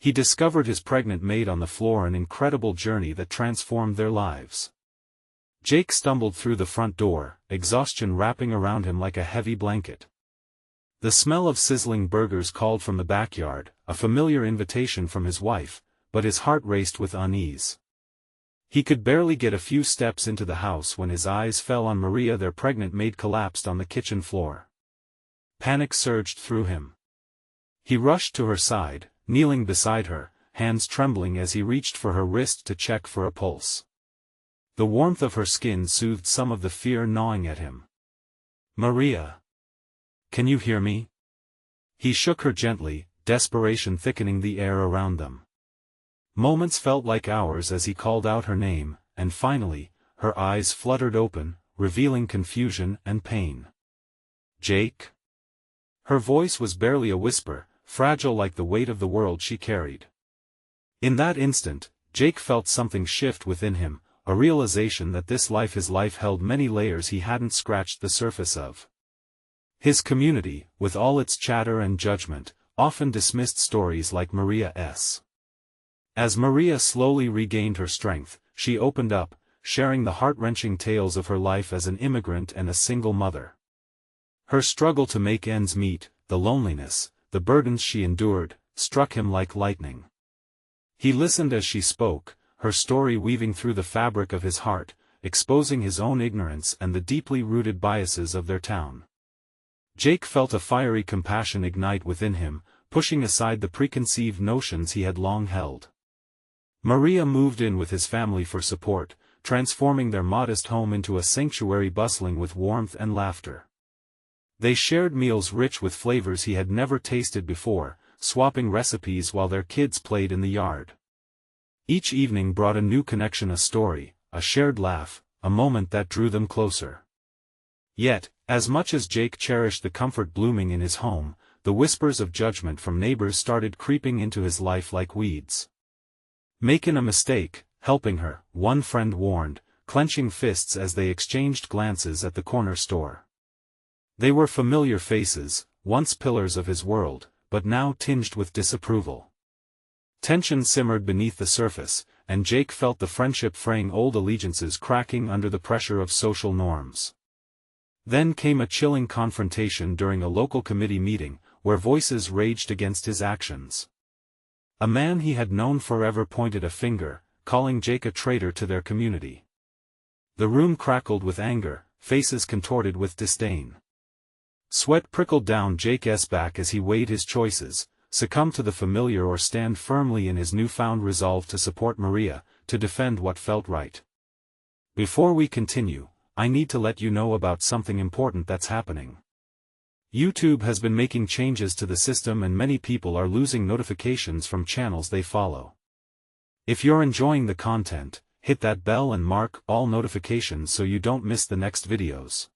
He discovered his pregnant maid on the floor, an incredible journey that transformed their lives. Jake stumbled through the front door, exhaustion wrapping around him like a heavy blanket. The smell of sizzling burgers called from the backyard, a familiar invitation from his wife, but his heart raced with unease. He could barely get a few steps into the house when his eyes fell on Maria. Their pregnant maid collapsed on the kitchen floor. Panic surged through him. He rushed to her side, kneeling beside her, hands trembling as he reached for her wrist to check for a pulse. The warmth of her skin soothed some of the fear gnawing at him. "Maria. Can you hear me?" He shook her gently, desperation thickening the air around them. Moments felt like hours as he called out her name, and finally, her eyes fluttered open, revealing confusion and pain. "Jake?" Her voice was barely a whisper, fragile like the weight of the world she carried. In that instant, Jake felt something shift within him, a realization that his life held many layers he hadn't scratched the surface of. His community, with all its chatter and judgment, often dismissed stories like Maria's. As Maria slowly regained her strength, she opened up, sharing the heart-wrenching tales of her life as an immigrant and a single mother. Her struggle to make ends meet, the loneliness, the burdens she endured, struck him like lightning. He listened as she spoke, her story weaving through the fabric of his heart, exposing his own ignorance and the deeply rooted biases of their town. Jake felt a fiery compassion ignite within him, pushing aside the preconceived notions he had long held. Maria moved in with his family for support, transforming their modest home into a sanctuary bustling with warmth and laughter. They shared meals rich with flavors he had never tasted before, swapping recipes while their kids played in the yard. Each evening brought a new connection, a story, a shared laugh, a moment that drew them closer. Yet, as much as Jake cherished the comfort blooming in his home, the whispers of judgment from neighbors started creeping into his life like weeds. "Making a mistake, helping her," one friend warned, clenching fists as they exchanged glances at the corner store. They were familiar faces, once pillars of his world, but now tinged with disapproval. Tension simmered beneath the surface, and Jake felt the friendship fraying old allegiances cracking under the pressure of social norms. Then came a chilling confrontation during a local committee meeting, where voices raged against his actions. A man he had known forever pointed a finger, calling Jake a traitor to their community. The room crackled with anger, faces contorted with disdain. Sweat prickled down Jake's back as he weighed his choices: succumb to the familiar or stand firmly in his newfound resolve to support Maria, to defend what felt right. Before we continue, I need to let you know about something important that's happening. YouTube has been making changes to the system and many people are losing notifications from channels they follow. If you're enjoying the content, hit that bell and mark all notifications so you don't miss the next videos.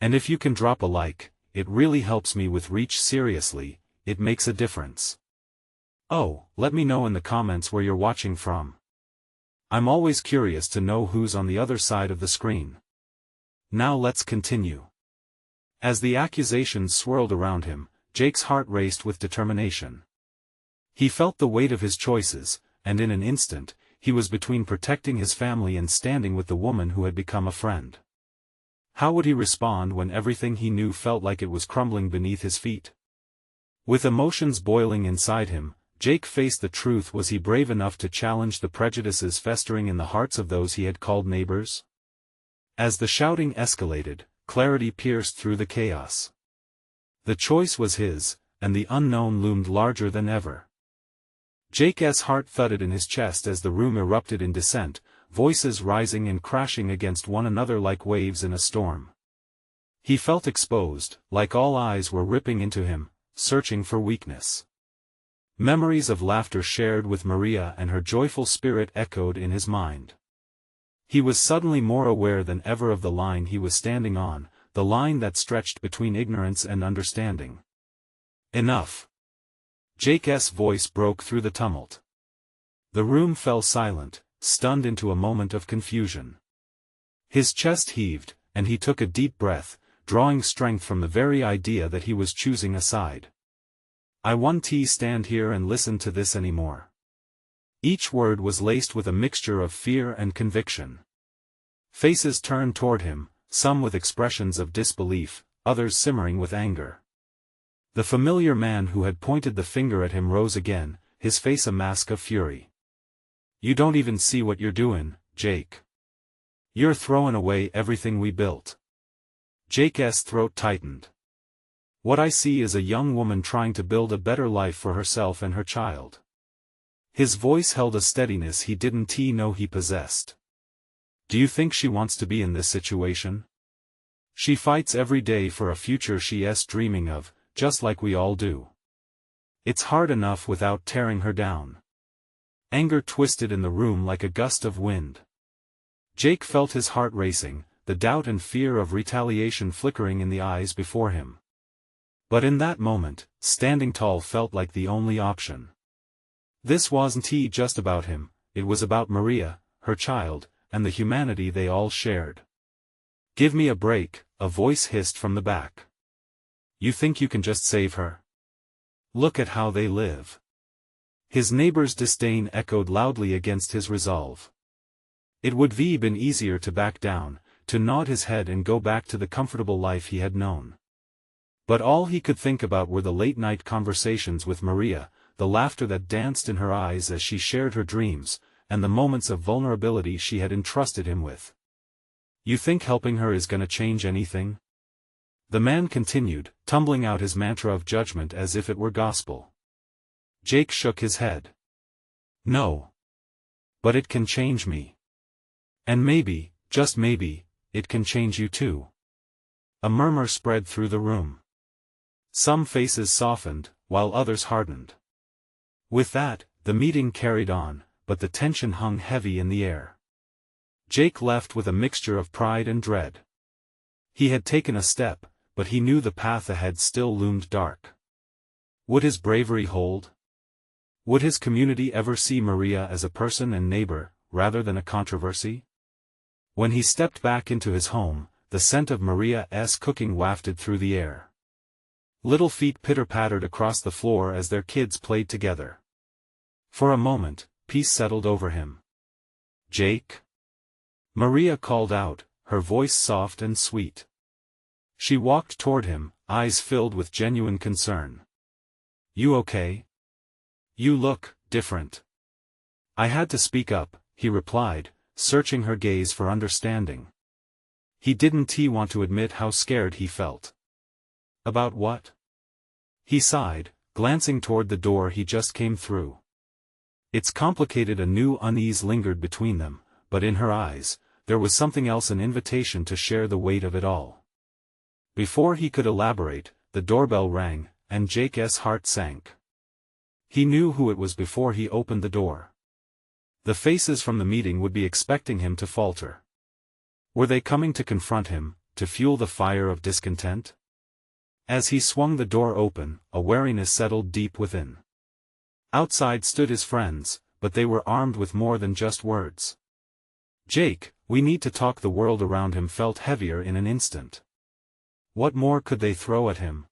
And if you can drop a like, it really helps me with reach. Seriously, it makes a difference. Oh, let me know in the comments where you're watching from. I'm always curious to know who's on the other side of the screen. Now let's continue. As the accusations swirled around him, Jake's heart raced with determination. He felt the weight of his choices, and in an instant, he was between protecting his family and standing with the woman who had become a friend. How would he respond when everything he knew felt like it was crumbling beneath his feet? With emotions boiling inside him, Jake faced the truth. Was he brave enough to challenge the prejudices festering in the hearts of those he had called neighbors? As the shouting escalated, clarity pierced through the chaos. The choice was his, and the unknown loomed larger than ever. Jake's heart thudded in his chest as the room erupted in dissent, voices rising and crashing against one another like waves in a storm. He felt exposed, like all eyes were ripping into him, searching for weakness. Memories of laughter shared with Maria and her joyful spirit echoed in his mind. He was suddenly more aware than ever of the line he was standing on, the line that stretched between ignorance and understanding. Enough! Jake's voice broke through the tumult. The room fell silent, stunned into a moment of confusion. His chest heaved, and he took a deep breath, drawing strength from the very idea that he was choosing a side. I won't stand here and listen to this anymore. Each word was laced with a mixture of fear and conviction. Faces turned toward him, some with expressions of disbelief, others simmering with anger. The familiar man who had pointed the finger at him rose again, his face a mask of fury. You don't even see what you're doing, Jake. You're throwing away everything we built. Jake's throat tightened. What I see is a young woman trying to build a better life for herself and her child. His voice held a steadiness he didn't know he possessed. Do you think she wants to be in this situation? She fights every day for a future she's dreaming of, just like we all do. It's hard enough without tearing her down. Anger twisted in the room like a gust of wind. Jake felt his heart racing, the doubt and fear of retaliation flickering in the eyes before him. But in that moment, standing tall felt like the only option. This wasn't just about him, it was about Maria, her child, and the humanity they all shared. Give me a break, a voice hissed from the back. You think you can just save her? Look at how they live. His neighbor's disdain echoed loudly against his resolve. It would have been easier to back down, to nod his head and go back to the comfortable life he had known. But all he could think about were the late-night conversations with Maria, the laughter that danced in her eyes as she shared her dreams, and the moments of vulnerability she had entrusted him with. You think helping her is gonna change anything? The man continued, tumbling out his mantra of judgment as if it were gospel. Jake shook his head. No. But it can change me. And maybe, just maybe, it can change you too. A murmur spread through the room. Some faces softened, while others hardened. With that, the meeting carried on, but the tension hung heavy in the air. Jake left with a mixture of pride and dread. He had taken a step, but he knew the path ahead still loomed dark. Would his bravery hold? Would his community ever see Maria as a person and neighbor, rather than a controversy? When he stepped back into his home, the scent of Maria's cooking wafted through the air. Little feet pitter-pattered across the floor as their kids played together. For a moment, peace settled over him. Jake? Maria called out, her voice soft and sweet. She walked toward him, eyes filled with genuine concern. You okay? You look different. I had to speak up, he replied, searching her gaze for understanding. He didn't want to admit how scared he felt. About what? He sighed, glancing toward the door he just came through. It's complicated. A new unease lingered between them, but in her eyes, there was something else, an invitation to share the weight of it all. Before he could elaborate, the doorbell rang, and Jake's heart sank. He knew who it was before he opened the door. The faces from the meeting would be expecting him to falter. Were they coming to confront him, to fuel the fire of discontent? As he swung the door open, a wariness settled deep within. Outside stood his friends, but they were armed with more than just words. Jake, we need to talk. The world around him felt heavier in an instant. What more could they throw at him?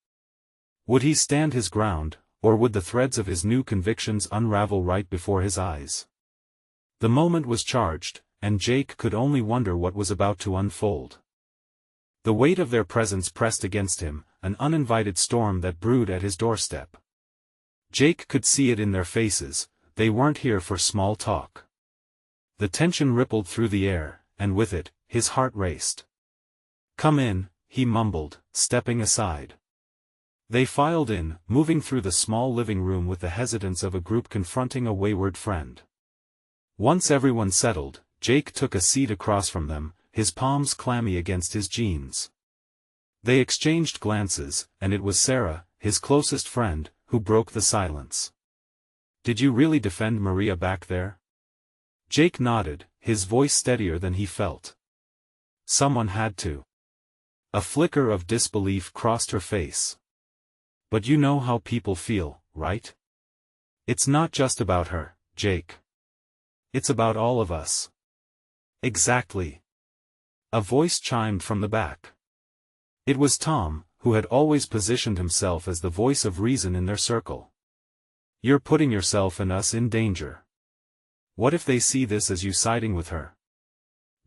Would he stand his ground, or would the threads of his new convictions unravel right before his eyes? The moment was charged, and Jake could only wonder what was about to unfold. The weight of their presence pressed against him, an uninvited storm that brewed at his doorstep. Jake could see it in their faces, they weren't here for small talk. The tension rippled through the air, and with it, his heart raced. Come in, he mumbled, stepping aside. They filed in, moving through the small living room with the hesitance of a group confronting a wayward friend. Once everyone settled, Jake took a seat across from them, his palms clammy against his jeans. They exchanged glances, and it was Sarah, his closest friend, who broke the silence. Did you really defend Maria back there? Jake nodded, his voice steadier than he felt. Someone had to. A flicker of disbelief crossed her face. But you know how people feel, right? It's not just about her, Jake. It's about all of us. Exactly. A voice chimed from the back. It was Tom, who had always positioned himself as the voice of reason in their circle. "You're putting yourself and us in danger. What if they see this as you siding with her?"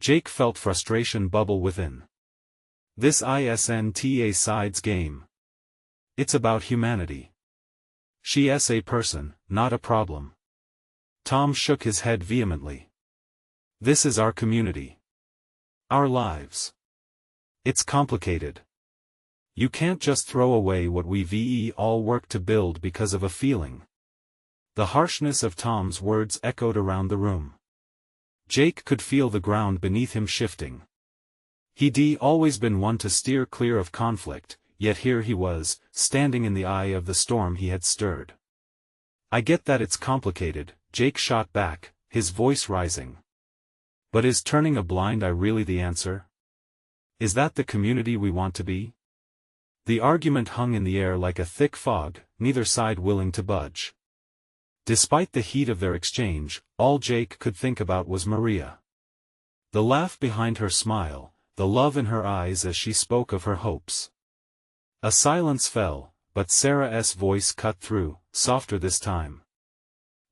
Jake felt frustration bubble within. This isn't a sides game. It's about humanity. She's a person, not a problem. Tom shook his head vehemently. This is our community. Our lives. It's complicated. You can't just throw away what we've all worked to build because of a feeling. The harshness of Tom's words echoed around the room. Jake could feel the ground beneath him shifting. He'd always been one to steer clear of conflict, yet here he was, standing in the eye of the storm he had stirred. "I get that it's complicated," Jake shot back, his voice rising. "But is turning a blind eye really the answer? Is that the community we want to be?" The argument hung in the air like a thick fog, neither side willing to budge. Despite the heat of their exchange, all Jake could think about was Maria. The laugh behind her smile, the love in her eyes as she spoke of her hopes. A silence fell, but Sarah's voice cut through, softer this time.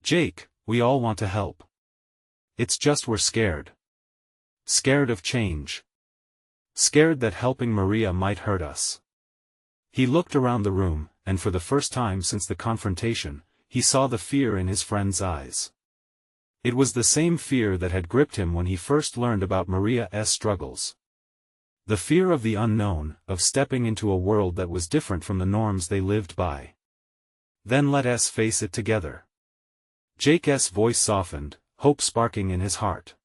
"Jake, we all want to help. It's just we're scared. Scared of change. Scared that helping Maria might hurt us." He looked around the room, and for the first time since the confrontation, he saw the fear in his friend's eyes. It was the same fear that had gripped him when he first learned about Maria's struggles. The fear of the unknown, of stepping into a world that was different from the norms they lived by. "Then let us face it together." Jake's voice softened, hope sparking in his heart.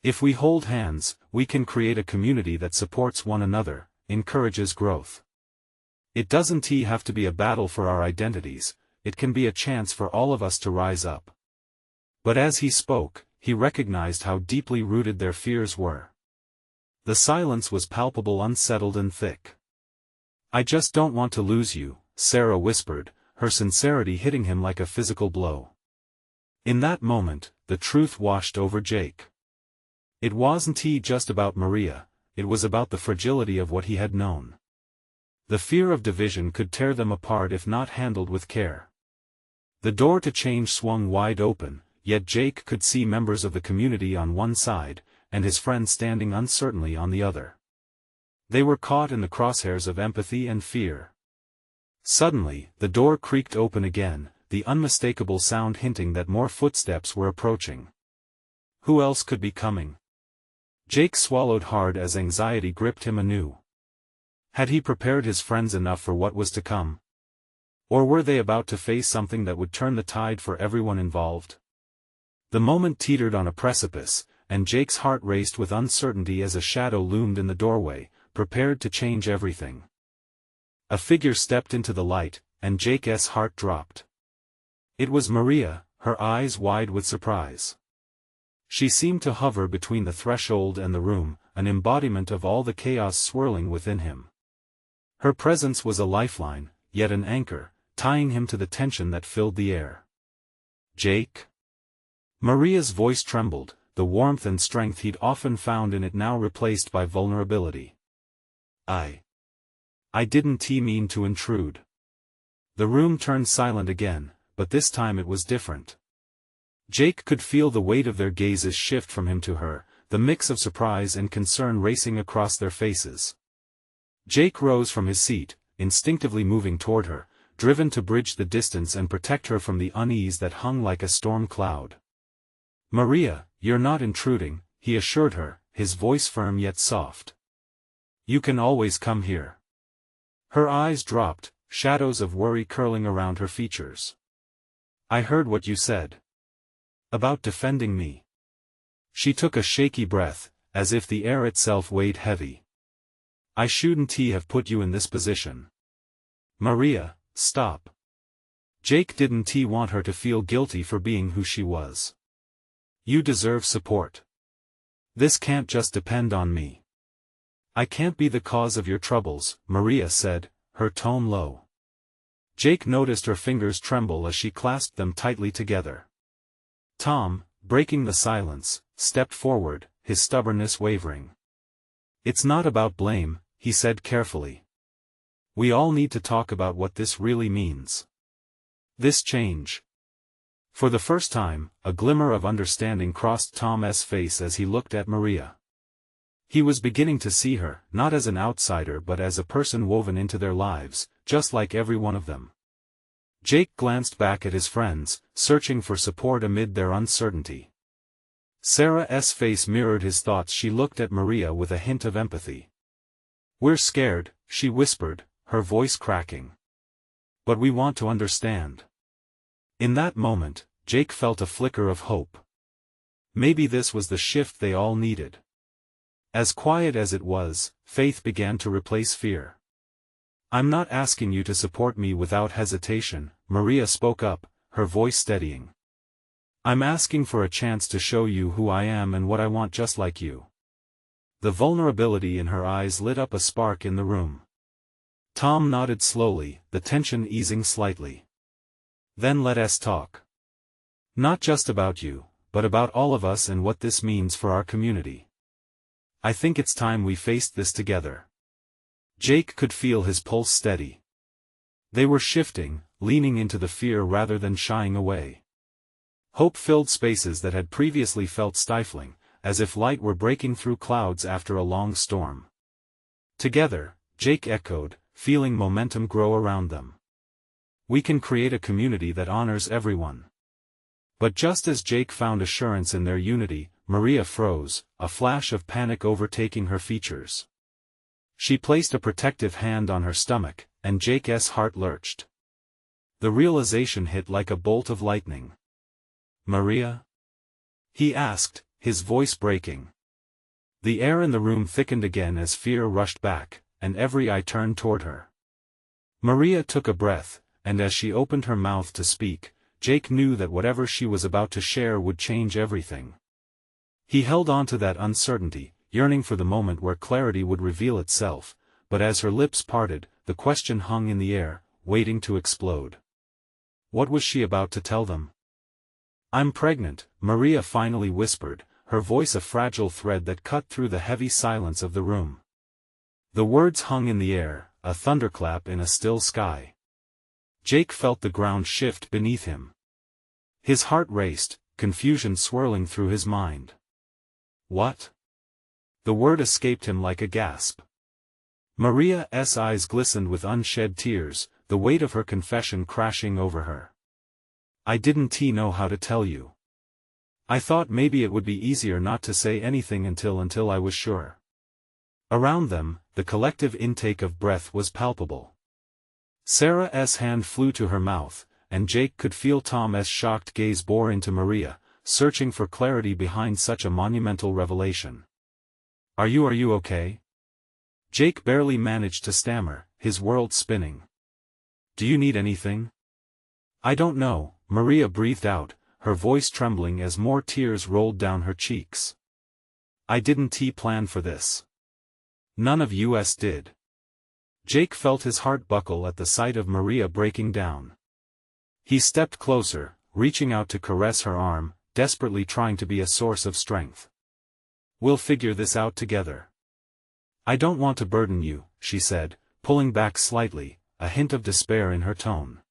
"If we hold hands, we can create a community that supports one another, encourages growth. It doesn't have to be a battle for our identities, it can be a chance for all of us to rise up." But as he spoke, he recognized how deeply rooted their fears were. The silence was palpable, unsettled and thick. "I just don't want to lose you," Sarah whispered, her sincerity hitting him like a physical blow. In that moment, the truth washed over Jake. It wasn't just about Maria, it was about the fragility of what he had known. The fear of division could tear them apart if not handled with care. The door to change swung wide open, yet Jake could see members of the community on one side, and his friend standing uncertainly on the other. They were caught in the crosshairs of empathy and fear. Suddenly, the door creaked open again, the unmistakable sound hinting that more footsteps were approaching. Who else could be coming? Jake swallowed hard as anxiety gripped him anew. Had he prepared his friends enough for what was to come? Or were they about to face something that would turn the tide for everyone involved? The moment teetered on a precipice, and Jake's heart raced with uncertainty as a shadow loomed in the doorway, prepared to change everything. A figure stepped into the light, and Jake's heart dropped. It was Maria, her eyes wide with surprise. She seemed to hover between the threshold and the room, an embodiment of all the chaos swirling within him. Her presence was a lifeline, yet an anchor, tying him to the tension that filled the air. "Jake?" Maria's voice trembled, the warmth and strength he'd often found in it now replaced by vulnerability. I didn't mean to intrude." The room turned silent again, but this time it was different. Jake could feel the weight of their gazes shift from him to her, the mix of surprise and concern racing across their faces. Jake rose from his seat, instinctively moving toward her, driven to bridge the distance and protect her from the unease that hung like a storm cloud. "Maria, you're not intruding," he assured her, his voice firm yet soft. "You can always come here." Her eyes dropped, shadows of worry curling around her features. "I heard what you said. About defending me." She took a shaky breath, as if the air itself weighed heavy. "I shouldn't have put you in this position." "Maria, stop." Jake didn't want her to feel guilty for being who she was. "You deserve support. This can't just depend on me." "I can't be the cause of your troubles," Maria said, her tone low. Jake noticed her fingers tremble as she clasped them tightly together. Tom, breaking the silence, stepped forward, his stubbornness wavering. "It's not about blame," he said carefully. We all need to talk about what this really means. This change. For the first time, a glimmer of understanding crossed Tom's face as he looked at Maria. He was beginning to see her, not as an outsider but as a person woven into their lives, just like every one of them. Jake glanced back at his friends, searching for support amid their uncertainty. Sarah's face mirrored his thoughts. She looked at Maria with a hint of empathy. "We're scared," she whispered, her voice cracking. "But we want to understand." In that moment, Jake felt a flicker of hope. Maybe this was the shift they all needed. As quiet as it was, faith began to replace fear. "I'm not asking you to support me without hesitation," Maria spoke up, her voice steadying. "I'm asking for a chance to show you who I am and what I want, just like you." The vulnerability in her eyes lit up a spark in the room. Tom nodded slowly, the tension easing slightly. "Then let us talk. Not just about you, but about all of us and what this means for our community. I think it's time we faced this together." Jake could feel his pulse steady. They were shifting, leaning into the fear rather than shying away. Hope filled spaces that had previously felt stifling, as if light were breaking through clouds after a long storm. Together, Jake echoed, feeling momentum grow around them. "We can create a community that honors everyone." But just as Jake found assurance in their unity, Maria froze, a flash of panic overtaking her features. She placed a protective hand on her stomach, and Jake's heart lurched. The realization hit like a bolt of lightning. "Maria?" he asked, his voice breaking. The air in the room thickened again as fear rushed back, and every eye turned toward her. Maria took a breath, and as she opened her mouth to speak, Jake knew that whatever she was about to share would change everything. He held on to that uncertainty, yearning for the moment where clarity would reveal itself, but as her lips parted, the question hung in the air, waiting to explode. What was she about to tell them? "I'm pregnant," Maria finally whispered, her voice a fragile thread that cut through the heavy silence of the room. The words hung in the air, a thunderclap in a still sky. Jake felt the ground shift beneath him. His heart raced, confusion swirling through his mind. "What?" The word escaped him like a gasp. Maria's eyes glistened with unshed tears, the weight of her confession crashing over her. "I didn't know how to tell you. I thought maybe it would be easier not to say anything until I was sure." Around them, the collective intake of breath was palpable. Sarah's hand flew to her mouth, and Jake could feel Tom's shocked gaze bore into Maria, searching for clarity behind such a monumental revelation. Are you okay?" Jake barely managed to stammer, his world spinning. "Do you need anything?" "I don't know," Maria breathed out, her voice trembling as more tears rolled down her cheeks. "I didn't plan for this. None of us did." Jake felt his heart buckle at the sight of Maria breaking down. He stepped closer, reaching out to caress her arm, desperately trying to be a source of strength. "We'll figure this out together." "I don't want to burden you," she said, pulling back slightly, a hint of despair in her tone.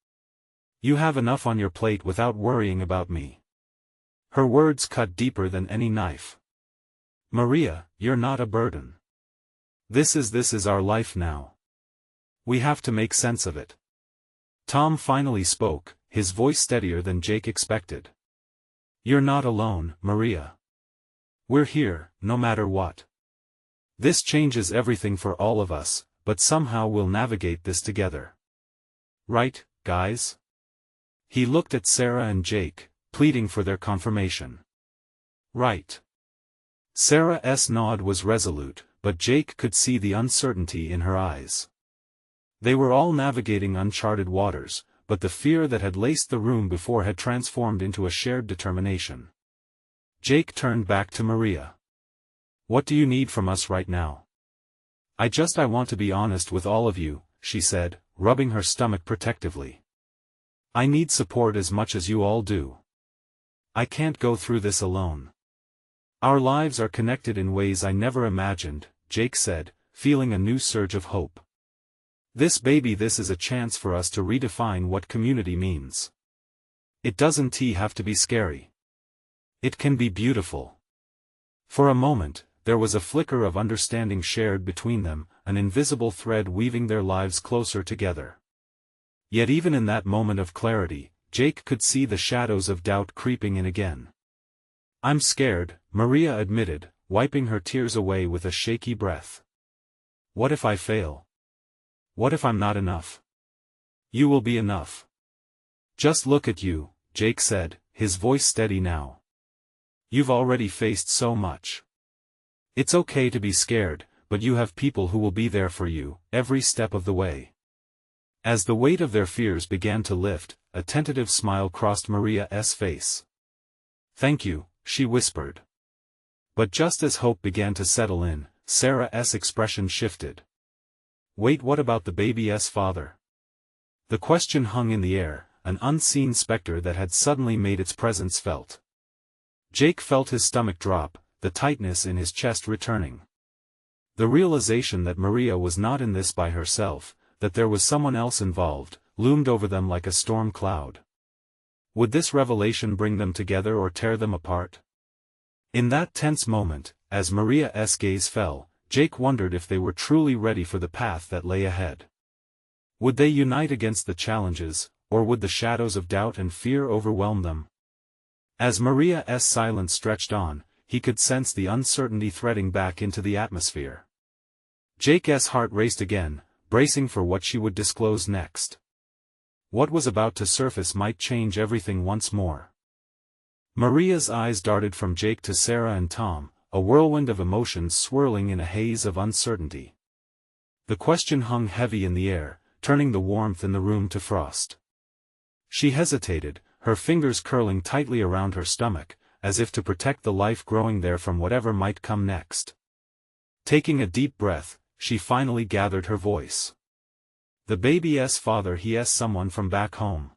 "You have enough on your plate without worrying about me." Her words cut deeper than any knife. "Maria, you're not a burden. This is our life now. We have to make sense of it." Tom finally spoke, his voice steadier than Jake expected. "You're not alone, Maria. We're here, no matter what. This changes everything for all of us, but somehow we'll navigate this together. Right, guys?" He looked at Sarah and Jake, pleading for their confirmation. "Right." Sarah's nod was resolute, but Jake could see the uncertainty in her eyes. They were all navigating uncharted waters, but the fear that had laced the room before had transformed into a shared determination. Jake turned back to Maria. "What do you need from us right now?" I want to be honest with all of you," she said, rubbing her stomach protectively. "I need support as much as you all do. I can't go through this alone. Our lives are connected in ways I never imagined," Jake said, feeling a new surge of hope. This is a chance for us to redefine what community means. It doesn't have to be scary. It can be beautiful. For a moment, there was a flicker of understanding shared between them, an invisible thread weaving their lives closer together. Yet even in that moment of clarity, Jake could see the shadows of doubt creeping in again. "I'm scared," Maria admitted, wiping her tears away with a shaky breath. "What if I fail? What if I'm not enough?" "You will be enough. Just look at you," Jake said, his voice steady now. "You've already faced so much. It's okay to be scared, but you have people who will be there for you, every step of the way." As the weight of their fears began to lift, a tentative smile crossed Maria's face. "Thank you," she whispered. But just as hope began to settle in, Sarah's expression shifted. "Wait, what about the baby's father?" The question hung in the air, an unseen specter that had suddenly made its presence felt. Jake felt his stomach drop, the tightness in his chest returning. The realization that Maria was not in this by herself, that there was someone else involved, loomed over them like a storm cloud. Would this revelation bring them together or tear them apart? In that tense moment, as Maria's gaze fell, Jake wondered if they were truly ready for the path that lay ahead. Would they unite against the challenges, or would the shadows of doubt and fear overwhelm them? As Maria's silence stretched on, he could sense the uncertainty threading back into the atmosphere. Jake's heart raced again, bracing for what she would disclose next. What was about to surface might change everything once more. Maria's eyes darted from Jake to Sarah and Tom, a whirlwind of emotions swirling in a haze of uncertainty. The question hung heavy in the air, turning the warmth in the room to frost. She hesitated, her fingers curling tightly around her stomach, as if to protect the life growing there from whatever might come next. Taking a deep breath, she finally gathered her voice. "The baby's father, he's someone from back home.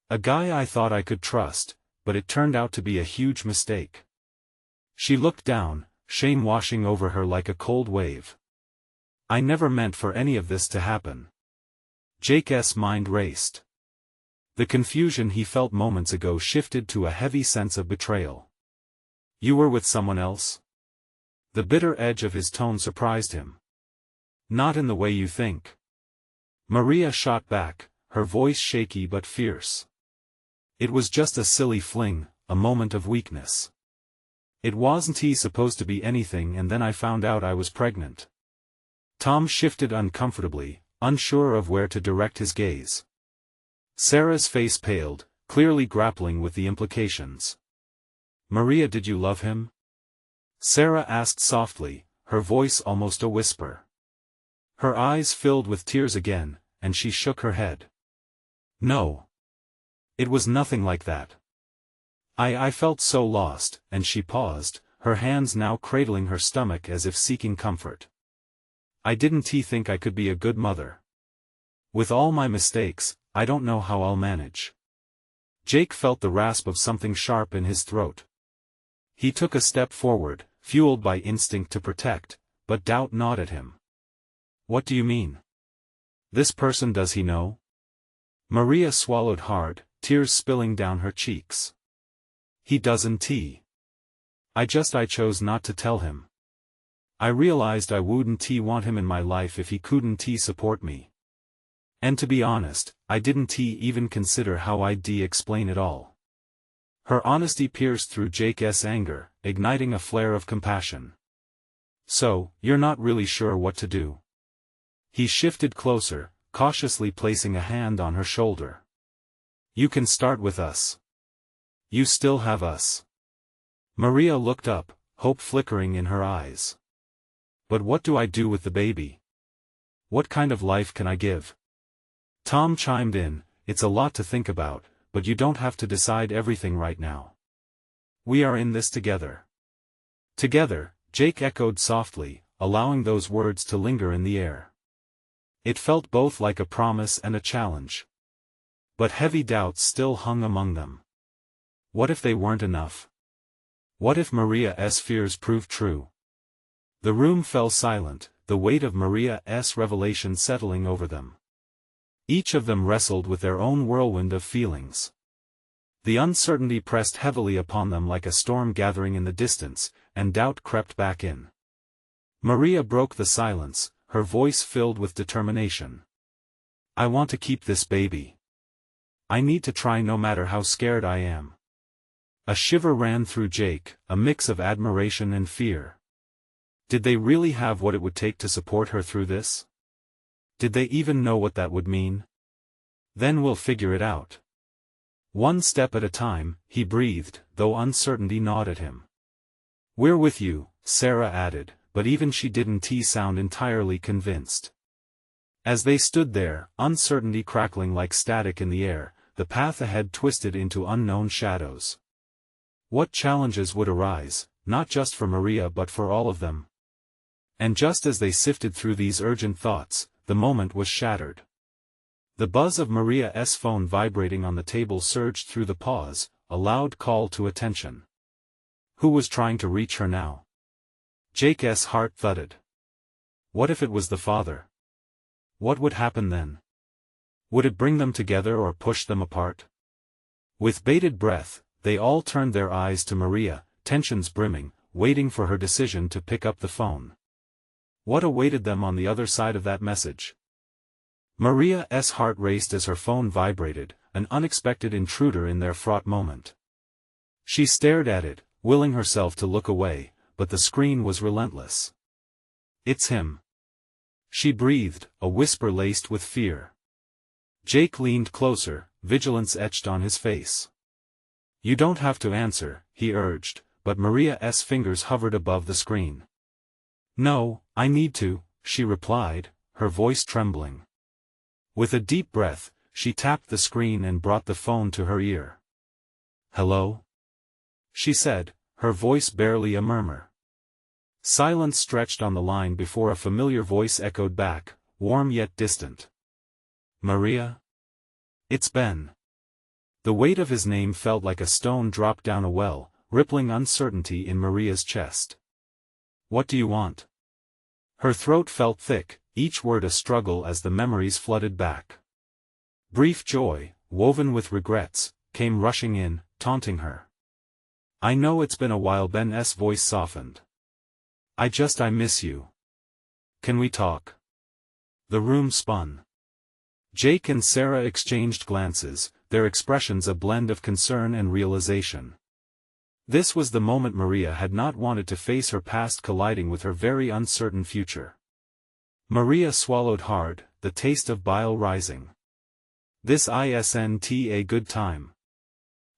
A guy I thought I could trust, but it turned out to be a huge mistake." She looked down, shame washing over her like a cold wave. "I never meant for any of this to happen." Jake's mind raced. The confusion he felt moments ago shifted to a heavy sense of betrayal. "You were with someone else?" The bitter edge of his tone surprised him. "Not in the way you think." Maria shot back, her voice shaky but fierce. "It was just a silly fling, a moment of weakness. It wasn't supposed to be anything, and then I found out I was pregnant." Tom shifted uncomfortably, unsure of where to direct his gaze. Sarah's face paled, clearly grappling with the implications. "Maria, did you love him?" Sarah asked softly, her voice almost a whisper. Her eyes filled with tears again, and she shook her head. "No. It was nothing like that. I felt so lost," and she paused, her hands now cradling her stomach as if seeking comfort. "I didn't think I could be a good mother. With all my mistakes, I don't know how I'll manage." Jake felt the rasp of something sharp in his throat. He took a step forward, fueled by instinct to protect, but doubt gnawed at him. "What do you mean? This person, does he know?" Maria swallowed hard, tears spilling down her cheeks. "He doesn't. I chose not to tell him. I realized I wouldn't want him in my life if he couldn't support me. And to be honest, I didn't even consider how I'd explain it all." Her honesty pierced through Jake's anger, igniting a flare of compassion. "So, you're not really sure what to do?" He shifted closer, cautiously placing a hand on her shoulder. "You can start with us. You still have us." Maria looked up, hope flickering in her eyes. "But what do I do with the baby? What kind of life can I give?" Tom chimed in, "It's a lot to think about, but you don't have to decide everything right now. We are in this together." "Together," Jake echoed softly, allowing those words to linger in the air. It felt both like a promise and a challenge. But heavy doubts still hung among them. What if they weren't enough? What if Maria's fears proved true? The room fell silent, the weight of Maria's revelation settling over them. Each of them wrestled with their own whirlwind of feelings. The uncertainty pressed heavily upon them like a storm gathering in the distance, and doubt crept back in. Maria broke the silence, her voice filled with determination. "I want to keep this baby. I need to try no matter how scared I am." A shiver ran through Jake, a mix of admiration and fear. Did they really have what it would take to support her through this? Did they even know what that would mean? "Then we'll figure it out. One step at a time," he breathed, though uncertainty gnawed at him. "We're with you," Sarah added, but even she didn't sound entirely convinced. As they stood there, uncertainty crackling like static in the air, the path ahead twisted into unknown shadows. What challenges would arise, not just for Maria but for all of them? And just as they sifted through these urgent thoughts, the moment was shattered. The buzz of Maria's phone vibrating on the table surged through the pause, a loud call to attention. Who was trying to reach her now? Jake's heart thudded. What if it was the father? What would happen then? Would it bring them together or push them apart? With bated breath, they all turned their eyes to Maria, tensions brimming, waiting for her decision to pick up the phone. What awaited them on the other side of that message? Maria's heart raced as her phone vibrated, an unexpected intruder in their fraught moment. She stared at it, willing herself to look away, but the screen was relentless. "It's him." She breathed, a whisper laced with fear. Jake leaned closer, vigilance etched on his face. "You don't have to answer," he urged, but Maria's fingers hovered above the screen. "No, I need to," she replied, her voice trembling. With a deep breath, she tapped the screen and brought the phone to her ear. "Hello?" she said, her voice barely a murmur. Silence stretched on the line before a familiar voice echoed back, warm yet distant. "Maria? It's Ben." The weight of his name felt like a stone dropped down a well, rippling uncertainty in Maria's chest. "What do you want?" Her throat felt thick, each word a struggle as the memories flooded back. Brief joy, woven with regrets, came rushing in, taunting her. "I know it's been a while." Ben's voice softened. I miss you. Can we talk?" The room spun. Jake and Sarah exchanged glances, their expressions a blend of concern and realization. This was the moment Maria had not wanted to face, her past colliding with her very uncertain future. Maria swallowed hard, the taste of bile rising. This isn't a good time.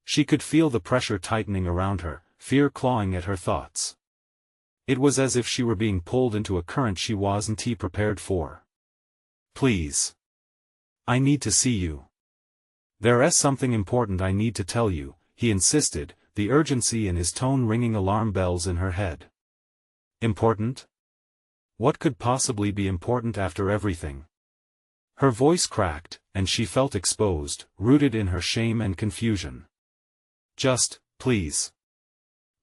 She could feel the pressure tightening around her, fear clawing at her thoughts. It was as if she were being pulled into a current she wasn't prepared for. "Please. I need to see you. There's something important I need to tell you," he insisted, the urgency in his tone ringing alarm bells in her head. "Important? What could possibly be important after everything?" Her voice cracked, and she felt exposed, rooted in her shame and confusion. "Just, please.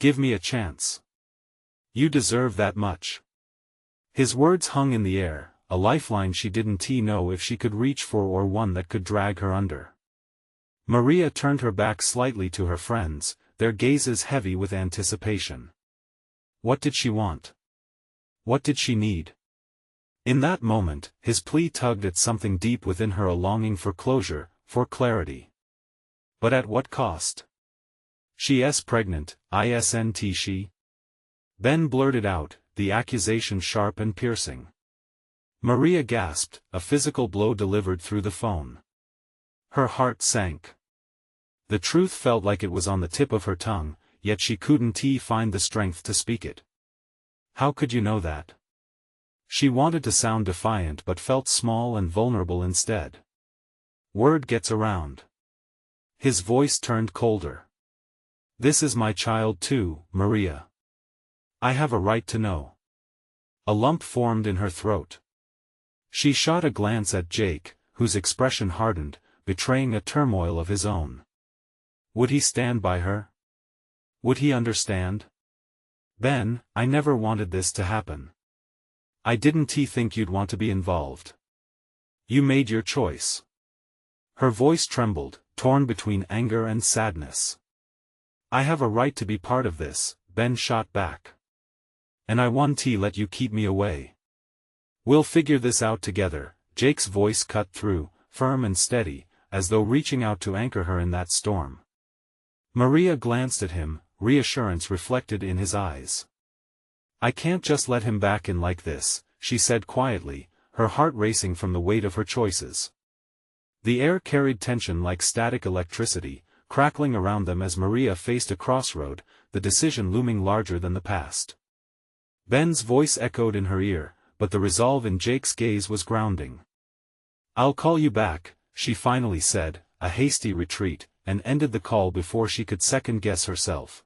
Give me a chance. You deserve that much." His words hung in the air, a lifeline she didn't know if she could reach for, or one that could drag her under. Maria turned her back slightly to her friends, their gazes heavy with anticipation. What did she want? What did she need? In that moment, his plea tugged at something deep within her, a longing for closure, for clarity. But at what cost? "She's pregnant, isn't she?" Ben blurted out, the accusation sharp and piercing. Maria gasped, a physical blow delivered through the phone. Her heart sank. The truth felt like it was on the tip of her tongue, yet she couldn't find the strength to speak it. "How could you know that?" She wanted to sound defiant but felt small and vulnerable instead. "Word gets around." His voice turned colder. "This is my child too, Maria. I have a right to know." A lump formed in her throat. She shot a glance at Jake, whose expression hardened, betraying a turmoil of his own. Would he stand by her? Would he understand? "Ben, I never wanted this to happen. I didn't think you'd want to be involved. You made your choice. Her voice trembled, torn between anger and sadness. I have a right to be part of this, Ben shot back. And I won't let you keep me away. We'll figure this out together. Jake's voice cut through, firm and steady, as though reaching out to anchor her in that storm. Maria glanced at him, reassurance reflected in his eyes. I can't just let him back in like this, she said quietly, her heart racing from the weight of her choices. The air carried tension like static electricity, crackling around them as Maria faced a crossroad, the decision looming larger than the past. Ben's voice echoed in her ear, but the resolve in Jake's gaze was grounding. I'll call you back, she finally said, a hasty retreat, and ended the call before she could second-guess herself.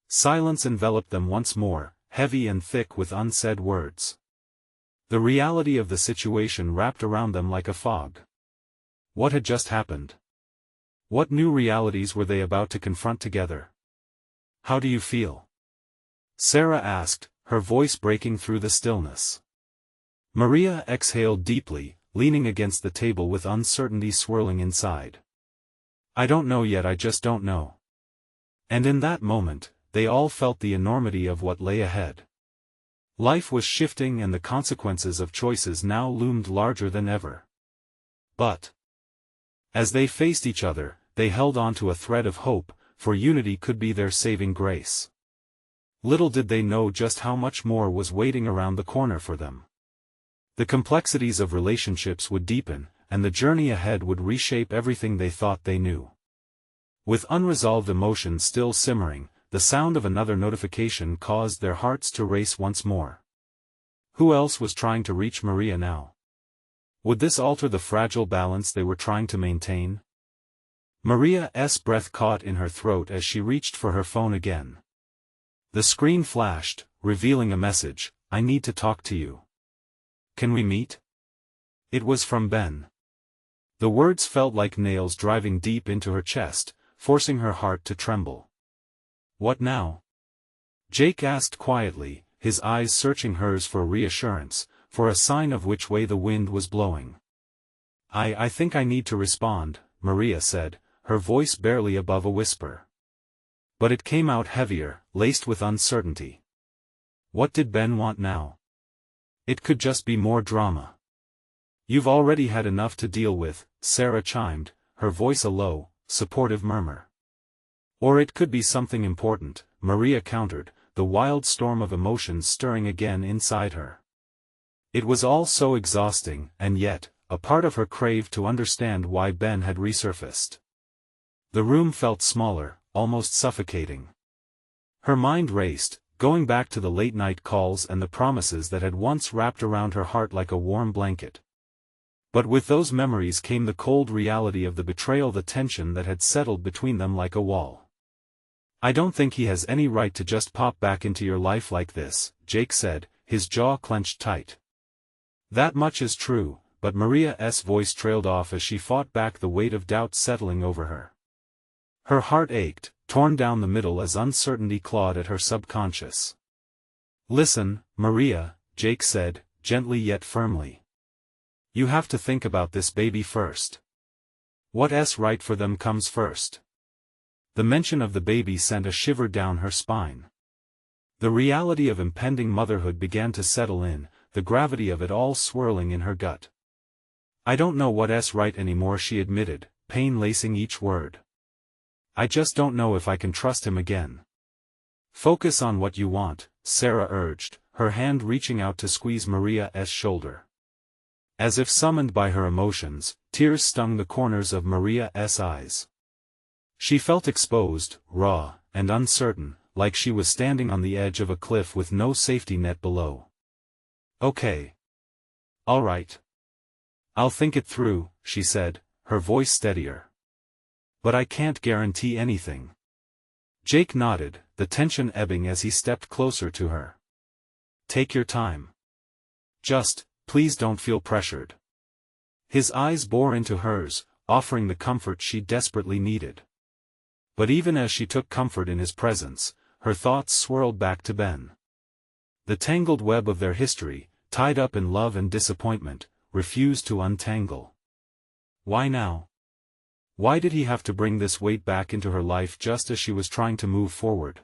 Silence enveloped them once more, heavy and thick with unsaid words. The reality of the situation wrapped around them like a fog. What had just happened? What new realities were they about to confront together? How do you feel? Sarah asked, her voice breaking through the stillness. Maria exhaled deeply, leaning against the table with uncertainty swirling inside. I don't know yet, I just don't know. And in that moment, they all felt the enormity of what lay ahead. Life was shifting and the consequences of choices now loomed larger than ever. But as they faced each other, they held on to a thread of hope, for unity could be their saving grace. Little did they know just how much more was waiting around the corner for them. The complexities of relationships would deepen, and the journey ahead would reshape everything they thought they knew. With unresolved emotions still simmering, the sound of another notification caused their hearts to race once more. Who else was trying to reach Maria now? Would this alter the fragile balance they were trying to maintain? Maria's breath caught in her throat as she reached for her phone again. The screen flashed, revealing a message, I need to talk to you. Can we meet? It was from Ben. The words felt like nails driving deep into her chest, forcing her heart to tremble. What now? Jake asked quietly, his eyes searching hers for reassurance, for a sign of which way the wind was blowing. I think I need to respond, Maria said, her voice barely above a whisper. But it came out heavier, laced with uncertainty. What did Ben want now? It could just be more drama. You've already had enough to deal with, Sarah chimed, her voice a low, supportive murmur. Or it could be something important, Maria countered, the wild storm of emotions stirring again inside her. It was all so exhausting, and yet, a part of her craved to understand why Ben had resurfaced. The room felt smaller, almost suffocating. Her mind raced, going back to the late-night calls and the promises that had once wrapped around her heart like a warm blanket. But with those memories came the cold reality of the betrayal, the tension that had settled between them like a wall. I don't think he has any right to just pop back into your life like this, Jake said, his jaw clenched tight. That much is true, but Maria's voice trailed off as she fought back the weight of doubt settling over her. Her heart ached, torn down the middle as uncertainty clawed at her subconscious. Listen, Maria, Jake said, gently yet firmly. You have to think about this baby first. What's right for them comes first. The mention of the baby sent a shiver down her spine. The reality of impending motherhood began to settle in, the gravity of it all swirling in her gut. I don't know what's right anymore, she admitted, pain lacing each word. I just don't know if I can trust him again. Focus on what you want, Sarah urged, her hand reaching out to squeeze Maria's shoulder. As if summoned by her emotions, tears stung the corners of Maria's eyes. She felt exposed, raw, and uncertain, like she was standing on the edge of a cliff with no safety net below. Okay. All right. I'll think it through, she said, her voice steadier. But I can't guarantee anything. Jake nodded, the tension ebbing as he stepped closer to her. Take your time. Just, please don't feel pressured. His eyes bore into hers, offering the comfort she desperately needed. But even as she took comfort in his presence, her thoughts swirled back to Ben. The tangled web of their history, tied up in love and disappointment, refused to untangle. Why now? Why did he have to bring this weight back into her life just as she was trying to move forward?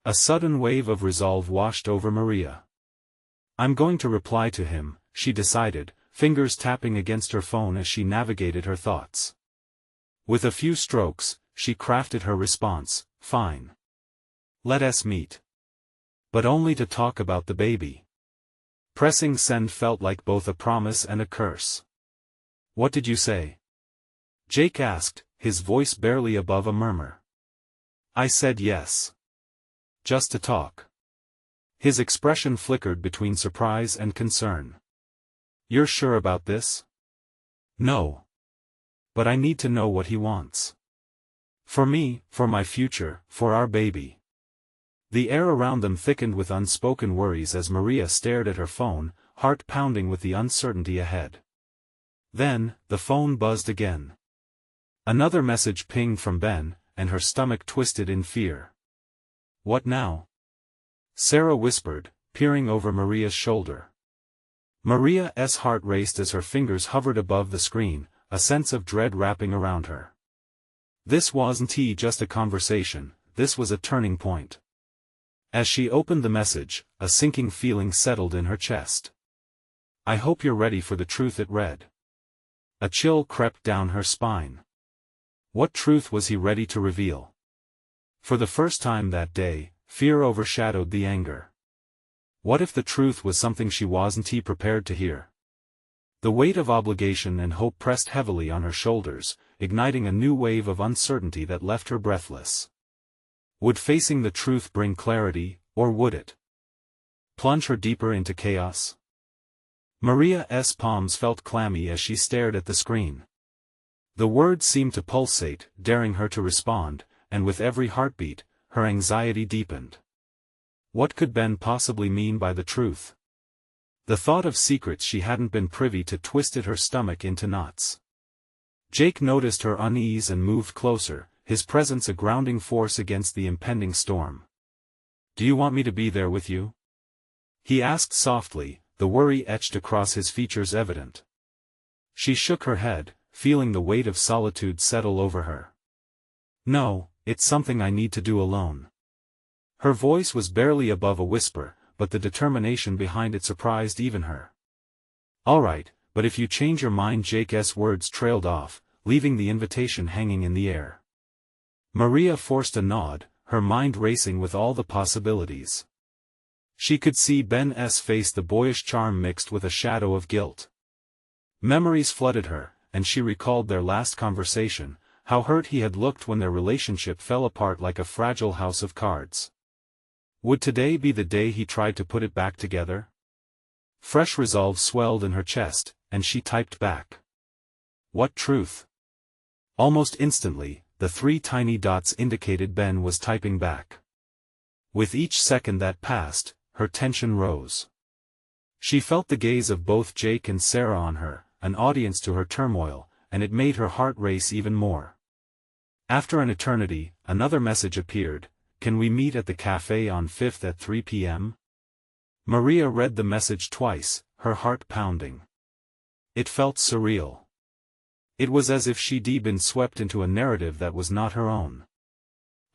A sudden wave of resolve washed over Maria. I'm going to reply to him, she decided, fingers tapping against her phone as she navigated her thoughts. With a few strokes, she crafted her response, fine. Let us meet. But only to talk about the baby. Pressing send felt like both a promise and a curse. What did you say? Jake asked, his voice barely above a murmur. I said yes. Just to talk. His expression flickered between surprise and concern. You're sure about this? No. But I need to know what he wants. For me, for my future, for our baby. The air around them thickened with unspoken worries as Maria stared at her phone, heart pounding with the uncertainty ahead. Then, the phone buzzed again. Another message pinged from Ben, and her stomach twisted in fear. What now? Sarah whispered, peering over Maria's shoulder. Maria's heart raced as her fingers hovered above the screen, a sense of dread wrapping around her. This wasn't just a conversation, this was a turning point. As she opened the message, a sinking feeling settled in her chest. I hope you're ready for the truth, it read. A chill crept down her spine. What truth was he ready to reveal? For the first time that day, fear overshadowed the anger. What if the truth was something she wasn't prepared to hear? The weight of obligation and hope pressed heavily on her shoulders, igniting a new wave of uncertainty that left her breathless. Would facing the truth bring clarity, or would it plunge her deeper into chaos? Maria's palms felt clammy as she stared at the screen. The words seemed to pulsate, daring her to respond, and with every heartbeat, her anxiety deepened. What could Ben possibly mean by the truth? The thought of secrets she hadn't been privy to twisted her stomach into knots. Jake noticed her unease and moved closer, his presence a grounding force against the impending storm. Do you want me to be there with you? He asked softly, the worry etched across his features evident. She shook her head, feeling the weight of solitude settle over her. No, it's something I need to do alone. Her voice was barely above a whisper, but the determination behind it surprised even her. All right, but if you change your mind, Jake's words trailed off, leaving the invitation hanging in the air. Maria forced a nod, her mind racing with all the possibilities. She could see Ben's face, the boyish charm mixed with a shadow of guilt. Memories flooded her, and she recalled their last conversation, how hurt he had looked when their relationship fell apart like a fragile house of cards. Would today be the day he tried to put it back together? Fresh resolve swelled in her chest, and she typed back. What truth? Almost instantly, the 3 tiny dots indicated Ben was typing back. With each second that passed, her tension rose. She felt the gaze of both Jake and Sarah on her, an audience to her turmoil, and it made her heart race even more. After an eternity, another message appeared. Can we meet at the cafe on 5th at 3 p.m.? Maria read the message twice, her heart pounding. It felt surreal. It was as if she'd been swept into a narrative that was not her own.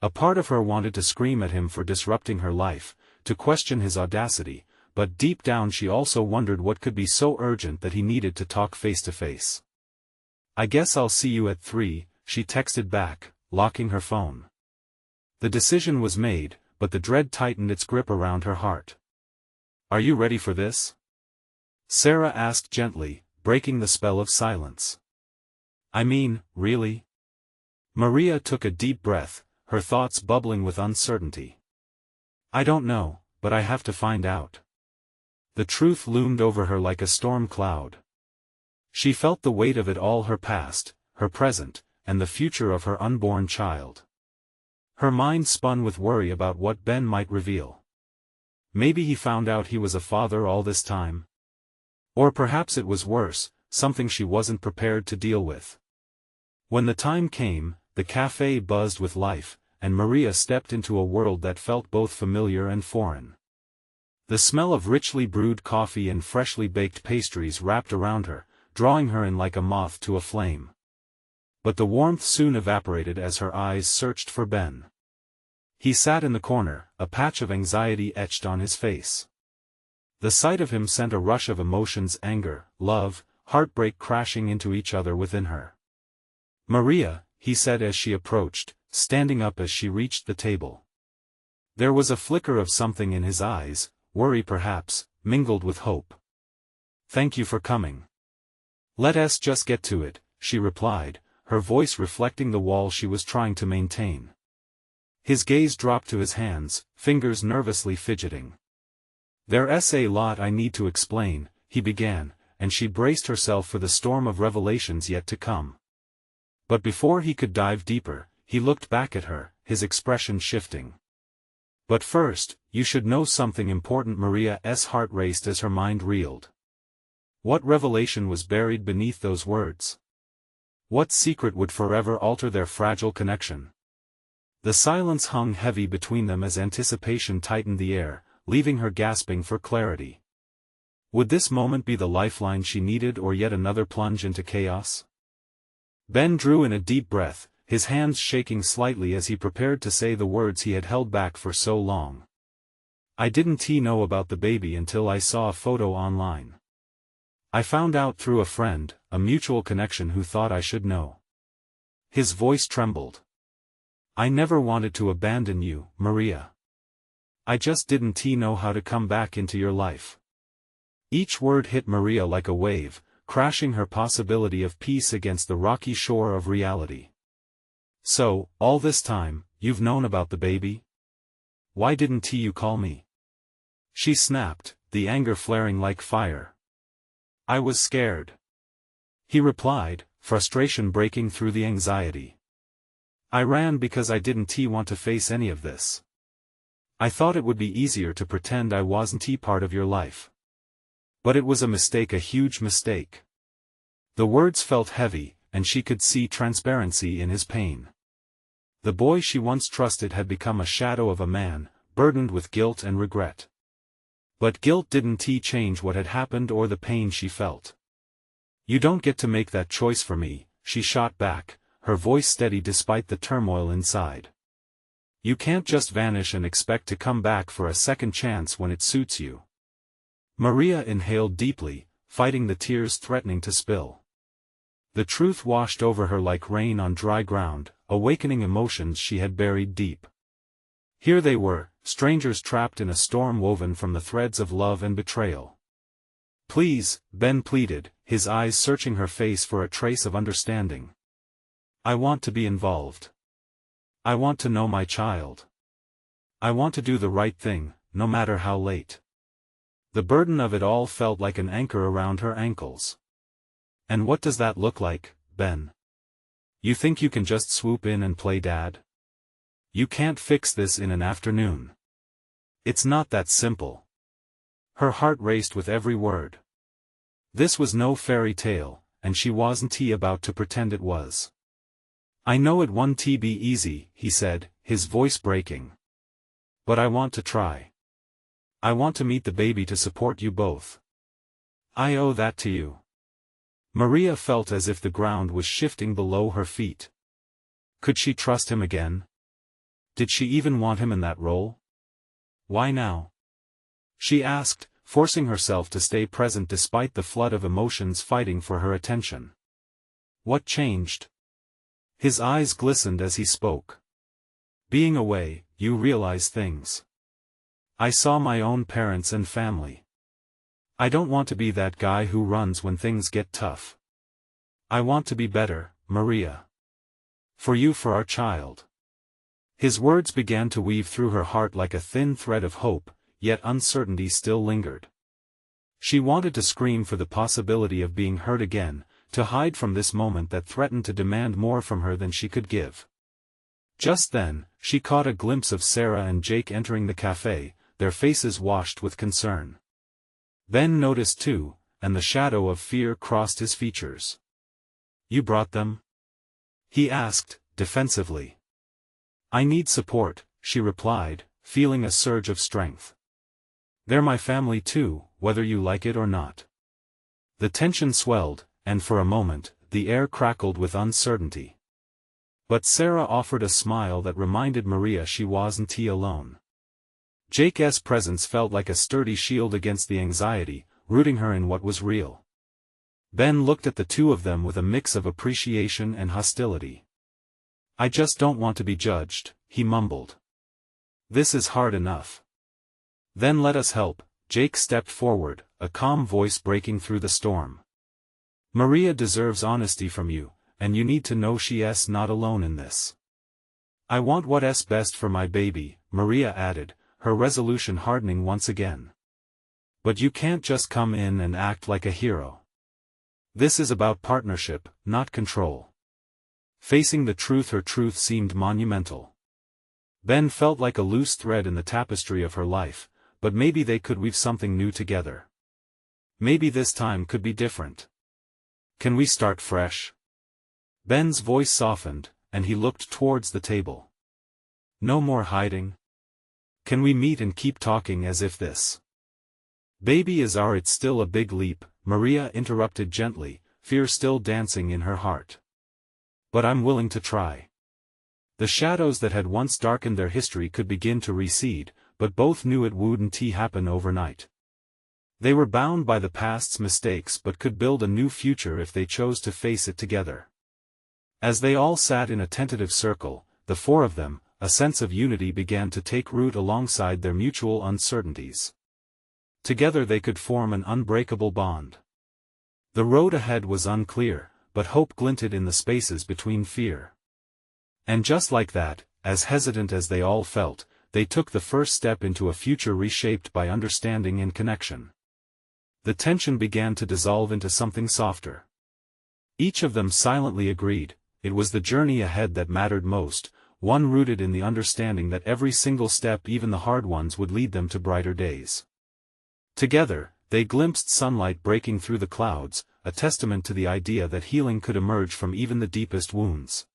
A part of her wanted to scream at him for disrupting her life, to question his audacity, but deep down she also wondered what could be so urgent that he needed to talk face to face. I guess I'll see you at 3, she texted back, locking her phone. The decision was made, but the dread tightened its grip around her heart. Are you ready for this? Sarah asked gently, breaking the spell of silence. I mean, really? Maria took a deep breath, her thoughts bubbling with uncertainty. I don't know, but I have to find out. The truth loomed over her like a storm cloud. She felt the weight of it all, her past, her present, and the future of her unborn child. Her mind spun with worry about what Ben might reveal. Maybe he found out he was a father all this time. Or perhaps it was worse, something she wasn't prepared to deal with. When the time came, the cafe buzzed with life, and Maria stepped into a world that felt both familiar and foreign. The smell of richly brewed coffee and freshly baked pastries wrapped around her, drawing her in like a moth to a flame. But the warmth soon evaporated as her eyes searched for Ben. He sat in the corner, a patch of anxiety etched on his face. The sight of him sent a rush of emotions: anger, love, heartbreak crashing into each other within her. "Maria," he said as she approached, standing up as she reached the table. There was a flicker of something in his eyes, worry perhaps, mingled with hope. "Thank you for coming. Let us just get to it," she replied, her voice reflecting the wall she was trying to maintain. His gaze dropped to his hands, fingers nervously fidgeting. "There's a lot I need to explain," he began, and she braced herself for the storm of revelations yet to come. But before he could dive deeper, he looked back at her, his expression shifting. "But first, you should know something important." Maria's heart raced as her mind reeled. What revelation was buried beneath those words? What secret would forever alter their fragile connection? The silence hung heavy between them as anticipation tightened the air, leaving her gasping for clarity. Would this moment be the lifeline she needed, or yet another plunge into chaos? Ben drew in a deep breath, his hands shaking slightly as he prepared to say the words he had held back for so long. "I didn't know about the baby until I saw a photo online. I found out through a friend, a mutual connection who thought I should know." His voice trembled. "I never wanted to abandon you, Maria. I just didn't know how to come back into your life." Each word hit Maria like a wave, crashing her possibility of peace against the rocky shore of reality. "So, all this time, you've known about the baby? Why didn't you call me?" she snapped, the anger flaring like fire. "I was scared," he replied, frustration breaking through the anxiety. "I ran because I didn't want to face any of this. I thought it would be easier to pretend I wasn't part of your life. But it was a mistake, a huge mistake." The words felt heavy, and she could see transparency in his pain. The boy she once trusted had become a shadow of a man, burdened with guilt and regret. But guilt didn't change what had happened or the pain she felt. "You don't get to make that choice for me," she shot back, her voice steady despite the turmoil inside. "You can't just vanish and expect to come back for a second chance when it suits you." Maria inhaled deeply, fighting the tears threatening to spill. The truth washed over her like rain on dry ground, awakening emotions she had buried deep. Here they were, strangers trapped in a storm woven from the threads of love and betrayal. "Please," Ben pleaded, his eyes searching her face for a trace of understanding. "I want to be involved. I want to know my child. I want to do the right thing, no matter how late." The burden of it all felt like an anchor around her ankles. "And what does that look like, Ben? You think you can just swoop in and play dad? You can't fix this in an afternoon. It's not that simple." Her heart raced with every word. This was no fairy tale, and she wasn't about to pretend it was. "I know it won't be easy," he said, his voice breaking. "But I want to try. I want to meet the baby to support you both. I owe that to you." Maria felt as if the ground was shifting below her feet. Could she trust him again? Did she even want him in that role? "Why now?" she asked, forcing herself to stay present despite the flood of emotions fighting for her attention. "What changed?" His eyes glistened as he spoke. "Being away, you realize things. I saw my own parents and family. I don't want to be that guy who runs when things get tough. I want to be better, Maria. For you, for our child." His words began to weave through her heart like a thin thread of hope, yet uncertainty still lingered. She wanted to scream for the possibility of being hurt again, to hide from this moment that threatened to demand more from her than she could give. Just then, she caught a glimpse of Sarah and Jake entering the cafe, their faces washed with concern. Ben noticed too, and the shadow of fear crossed his features. "You brought them?" he asked, defensively. "I need support," she replied, feeling a surge of strength. They're my family too, whether you like it or not. The tension swelled, and for a moment, the air crackled with uncertainty. But Sarah offered a smile that reminded Maria she wasn't alone. Jake's presence felt like a sturdy shield against the anxiety, rooting her in what was real. Ben looked at the two of them with a mix of appreciation and hostility. "I just don't want to be judged," he mumbled. "This is hard enough." "Then let us help," Jake stepped forward, a calm voice breaking through the storm. "Maria deserves honesty from you, and you need to know she's not alone in this." "I want what's best for my baby," Maria added, her resolution hardening once again. "But you can't just come in and act like a hero. This is about partnership, not control." Facing the truth, her truth seemed monumental. Ben felt like a loose thread in the tapestry of her life, but maybe they could weave something new together. Maybe this time could be different. "Can we start fresh?" Ben's voice softened, and he looked towards the table. "No more hiding? Can we meet and keep talking as if this baby is our?" "It's still a big leap," Maria interrupted gently, fear still dancing in her heart. "But I'm willing to try." The shadows that had once darkened their history could begin to recede, but both knew it wouldn't happen overnight. They were bound by the past's mistakes but could build a new future if they chose to face it together. As they all sat in a tentative circle, the four of them, a sense of unity began to take root alongside their mutual uncertainties. Together they could form an unbreakable bond. The road ahead was unclear, but hope glinted in the spaces between fear. And just like that, as hesitant as they all felt, they took the first step into a future reshaped by understanding and connection. The tension began to dissolve into something softer. Each of them silently agreed, it was the journey ahead that mattered most, one rooted in the understanding that every single step, even the hard ones, would lead them to brighter days. Together, they glimpsed sunlight breaking through the clouds, a testament to the idea that healing could emerge from even the deepest wounds.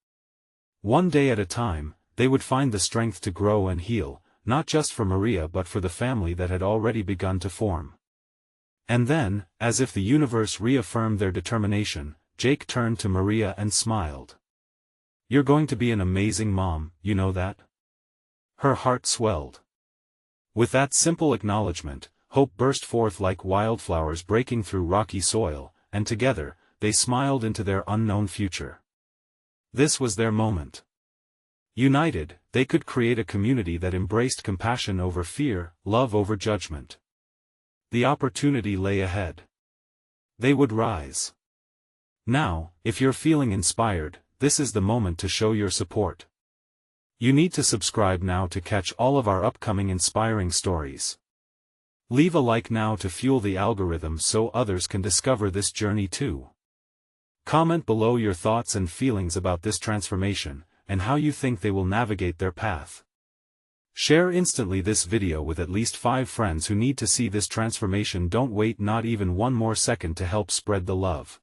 One day at a time, they would find the strength to grow and heal, not just for Maria but for the family that had already begun to form. And then, as if the universe reaffirmed their determination, Jake turned to Maria and smiled. "You're going to be an amazing mom, you know that?" Her heart swelled. With that simple acknowledgement, hope burst forth like wildflowers breaking through rocky soil, and together, they smiled into their unknown future. This was their moment. United, they could create a community that embraced compassion over fear, love over judgment. The opportunity lay ahead. They would rise. Now, if you're feeling inspired, this is the moment to show your support. You need to subscribe now to catch all of our upcoming inspiring stories. Leave a like now to fuel the algorithm so others can discover this journey too. Comment below your thoughts and feelings about this transformation, and how you think they will navigate their path. Share instantly this video with at least 5 friends who need to see this transformation. Don't wait not even one more second to help spread the love.